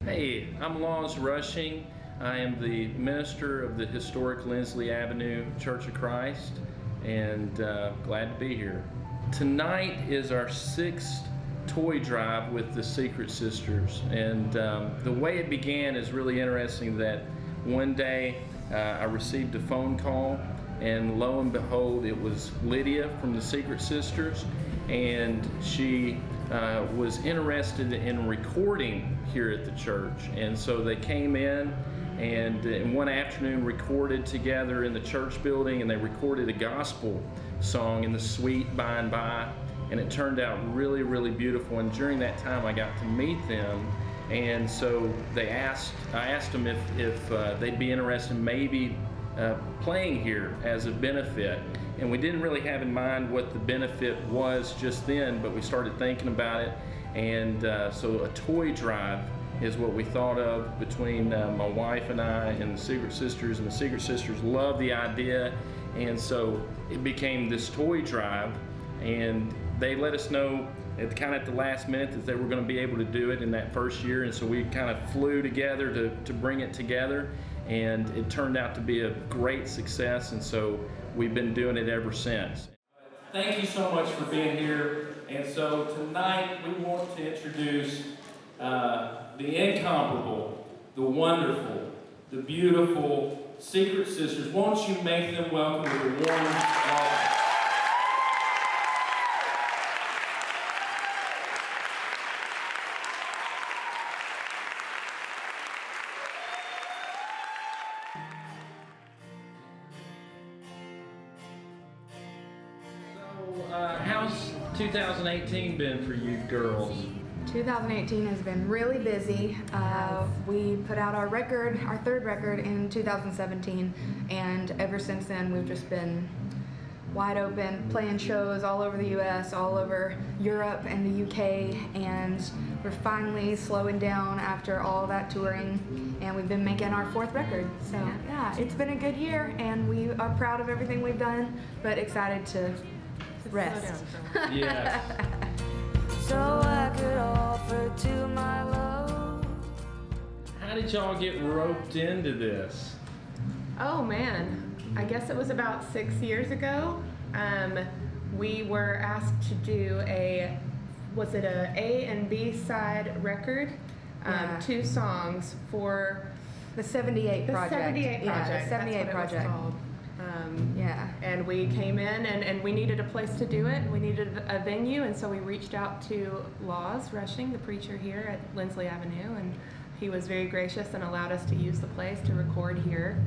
Hey, I'm Laws Rushing. I am the minister of the historic Lindsley Avenue Church of Christ, and glad to be here. Tonight is our 6th toy drive with the Secret Sisters, and the way it began is really interesting. That one day I received a phone call, and lo and behold, it was Lydia from the Secret Sisters, and she was interested in recording here at the church. And so they came in one afternoon recorded together in the church building, and they recorded a gospel song in the suite by and by, and it turned out really, really beautiful. And during that time I got to meet them, and so I asked them if they'd be interested in maybe playing here as a benefit. And we didn't really have in mind what the benefit was just then, but we started thinking about it, and so a toy drive is what we thought of between my wife and I and the Secret Sisters, and the Secret Sisters loved the idea, and so it became this toy drive. And they let us know at the last minute that they were going to be able to do it in that first year, and so we kind of flew together to bring it together, and it turned out to be a great success, and so we've been doing it ever since. Thank you so much for being here. And so tonight we want to introduce the incomparable, the wonderful, the beautiful Secret Sisters. Won't you make them welcome with a warm applause? How's 2018 been for you girls? 2018 has been really busy. We put out our record, our 3rd record in 2017, and ever since then we've just been wide open, playing shows all over the US, all over Europe and the UK, and we're finally slowing down after all that touring, and we've been making our 4th record. So yeah, it's been a good year, and we are proud of everything we've done, but excited to rest. Yeah. So I could offer to my love. How did y'all get roped into this? Oh man, I guess it was about 6 years ago. We were asked to do was it a A and B side record? 2 songs for the 78 project. The 78 project. Yeah, the 78 project. That's what it was called. And we came in and we needed a place to do it. We needed a venue, and so we reached out to Laws Rushing, the preacher here at Lindsley Avenue, and he was very gracious and allowed us to use the place to record here.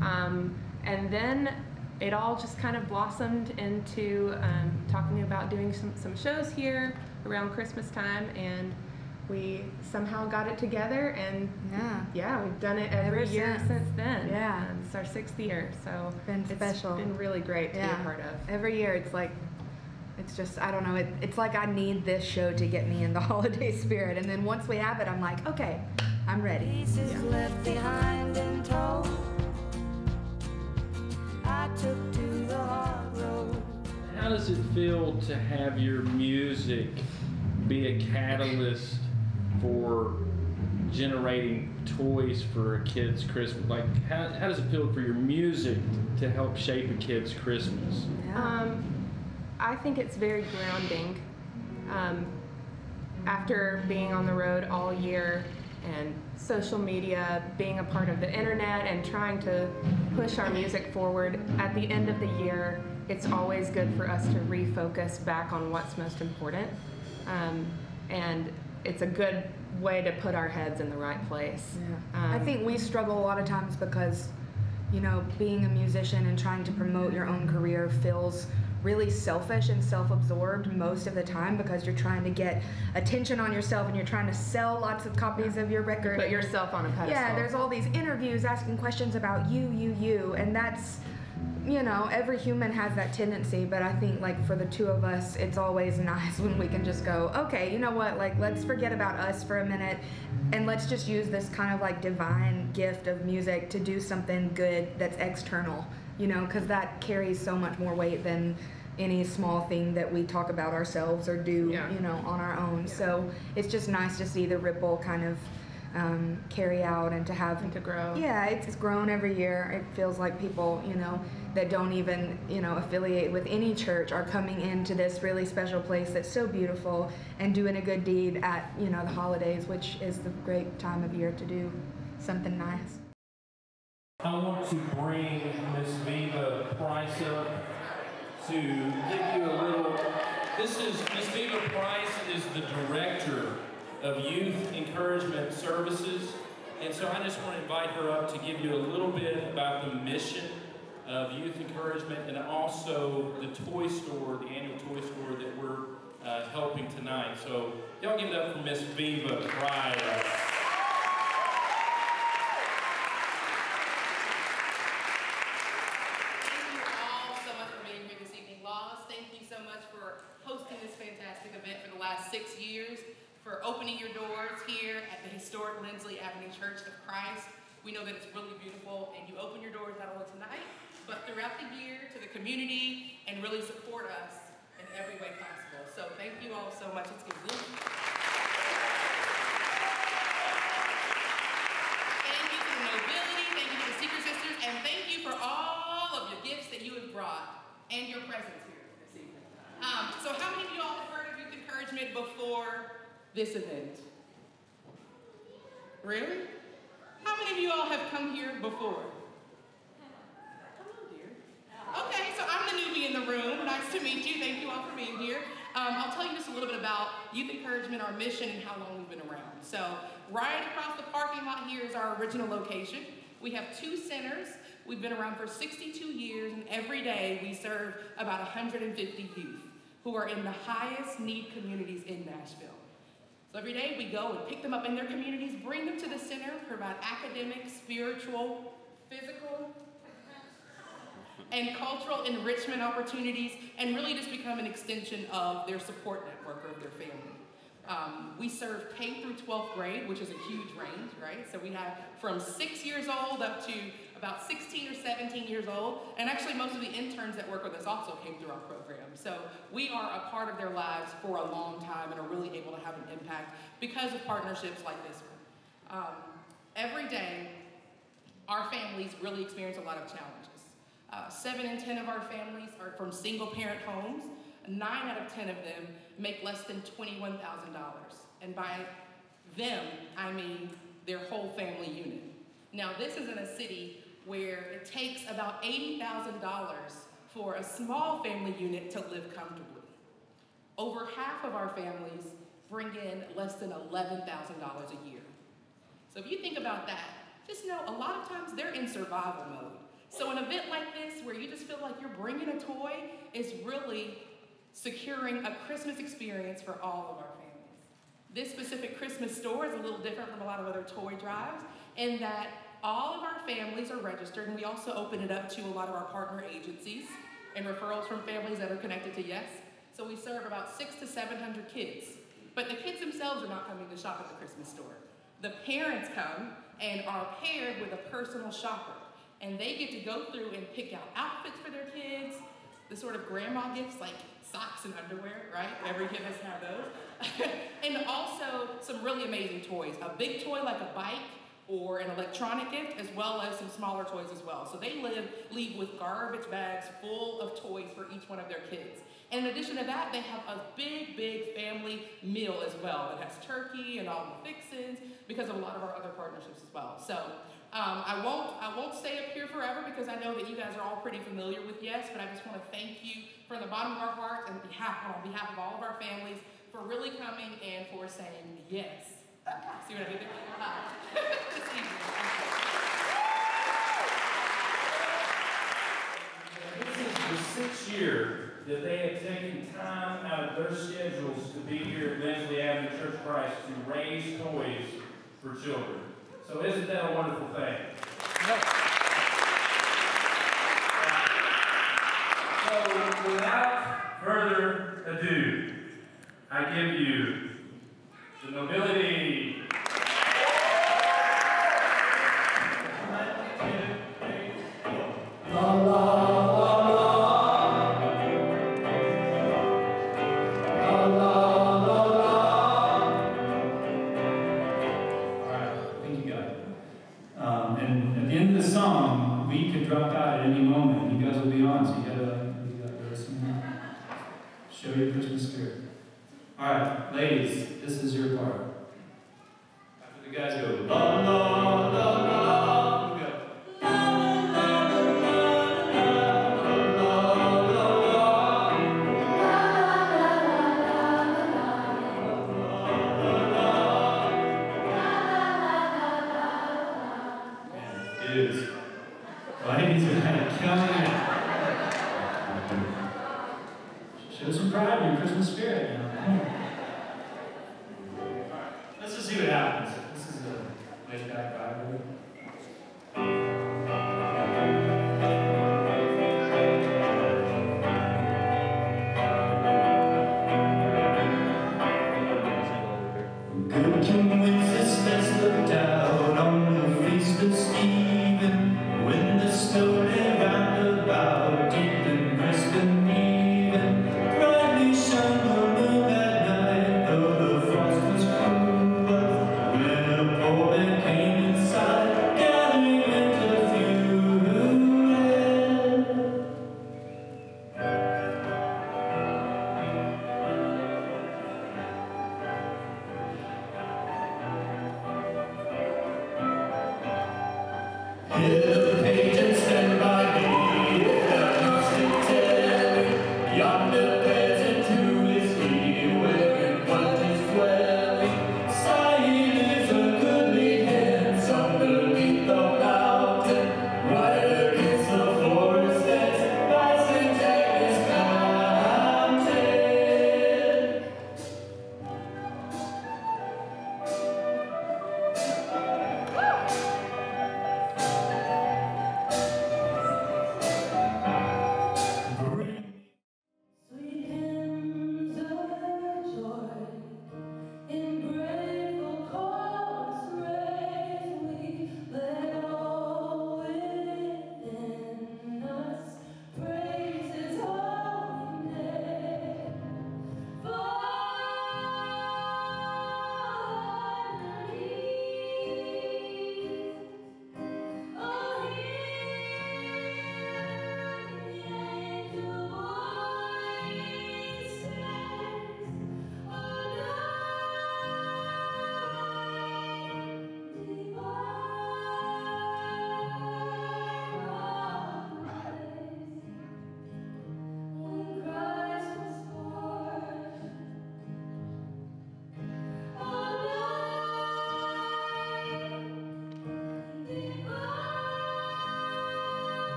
And then it all just kind of blossomed into talking about doing some shows here around Christmas time, and we somehow got it together, and yeah, we've done it every year since then. Yeah, it's our 6th year, so been special. It's been really great to be a part of. Every year, it's just I don't know. It's like I need this show to get me in the holiday spirit, and then once we have it, I'm like, okay, I'm ready. Pieces left behind in tow. I took to the hard road. How does it feel to have your music be a catalyst for generating toys for a kid's Christmas? Like, how does it feel for your music to help shape a kid's Christmas? I think it's very grounding. After being on the road all year and social media, being a part of the internet and trying to push our music forward, at the end of the year, it's always good for us to refocus back on what's most important. And it's a good way to put our heads in the right place. Yeah. I think we struggle a lot of times because, you know, being a musician and trying to promote your own career feels really selfish and self-absorbed most of the time, because you're trying to get attention on yourself and you're trying to sell lots of copies of your record. Put yourself on a pedestal. Yeah, there's all these interviews asking questions about you, and that's, you know, every human has that tendency, but I think, like, for the two of us, it's always nice when we can just go, okay, you know what, like, let's forget about us for a minute, and let's just use this kind of, like, divine gift of music to do something good that's external, you know, because that carries so much more weight than any small thing that we talk about ourselves or do, you know, on our own. So it's just nice to see the ripple kind of carry out and to have And to grow. Yeah, it's grown every year. It feels like people, that don't even, affiliate with any church are coming into this really special place that's so beautiful and doing a good deed at, the holidays, which is the great time of year to do something nice. I want to bring Miss Viva Price up to give you a little. This is Miss Viva Price is the director of Youth Encouragement Services, and so I just want to invite her up to give you a little bit about the mission of Youth Encouragement and also the toy store, the annual toy store that we're helping tonight. So y'all give it up for Miss Viva Price. Hosting this fantastic event for the last 6 years, for opening your doors here at the historic Lindsley Avenue Church of Christ. We know that it's really beautiful, and you open your doors not only tonight, but throughout the year to the community, and really support us in every way possible. So thank you all so much. Let's give you. Thank you to the nobility, thank you to the Secret Sisters, and thank you for all of your gifts that you have brought and your presence here. So how many of you all have heard of Youth Encouragement before this event? Really? How many of you all have come here before? Come on, dear. Okay, so I'm the newbie in the room. Nice to meet you. Thank you all for being here. I'll tell you just a little bit about Youth Encouragement, our mission, and how long we've been around. So right across the parking lot here is our original location. We have 2 centers. We've been around for 62 years, and every day we serve about 150 youth who are in the highest need communities in Nashville. So every day we go and pick them up in their communities, bring them to the center, provide academic, spiritual, physical, and cultural enrichment opportunities, and really just become an extension of their support network or of their family. We serve K through 12th grade, which is a huge range, right? So we have from 6 years old up to about 16 or 17 years old, and actually most of the interns that work with us also came through our program. So we are a part of their lives for a long time and are really able to have an impact because of partnerships like this one. Every day, our families really experience a lot of challenges. 7 in 10 of our families are from single-parent homes. 9 out of 10 of them make less than $21,000. And by them, I mean their whole family unit. Now, this is in a city where it takes about $80,000 for a small family unit to live comfortably. Over half of our families bring in less than $11,000 a year. So if you think about that, just know a lot of times they're in survival mode. So an event like this, where you just feel like you're bringing a toy, is really securing a Christmas experience for all of our families. This specific Christmas store is a little different from a lot of other toy drives in that all of our families are registered, and we also open it up to a lot of our partner agencies and referrals from families that are connected to Yes. So we serve about 600 to 700 kids. But the kids themselves are not coming to shop at the Christmas store. The parents come and are paired with a personal shopper, and they get to go through and pick out outfits for their kids, the sort of grandma gifts like socks and underwear, right? Every kid has to have those. And also some really amazing toys. A big toy like a bike or an electronic gift, as well as some smaller toys as well. So they leave with garbage bags full of toys for each one of their kids. And in addition to that, they have a big, big family meal as well that has turkey and all the fixins because of a lot of our other partnerships as well. So I won't stay up here forever because I know that you guys are all pretty familiar with Yes, but I just want to thank you from the bottom of our hearts and on behalf of all of our families for really coming and for saying yes. See what I did there? This evening. This is the 6th year that they have taken time out of their schedules to be here at Lindsley Avenue Church of Christ to raise toys for children. So isn't that a wonderful thing? So without further ado, I give you the nobility. La la. All right. And at the end of the song, we could drop out at any moment. You guys will be on, so you gotta listen. Show your Christmas spirit. All right, ladies, this is your part. After the guys go, la la la la, we go. Dudes, ladies are kind of killing it. Show some pride in your Christmas spirit. You know? Alright, let's just see what happens. This is a laid back vibe. Good King Wenceslas looked out on the feast of Stephen, when the snow lay round about, deep and crisp and even. Brightly shone the moon that night, though the frost was cruel. But when a poor man came inside, gathering with a few who read. Hill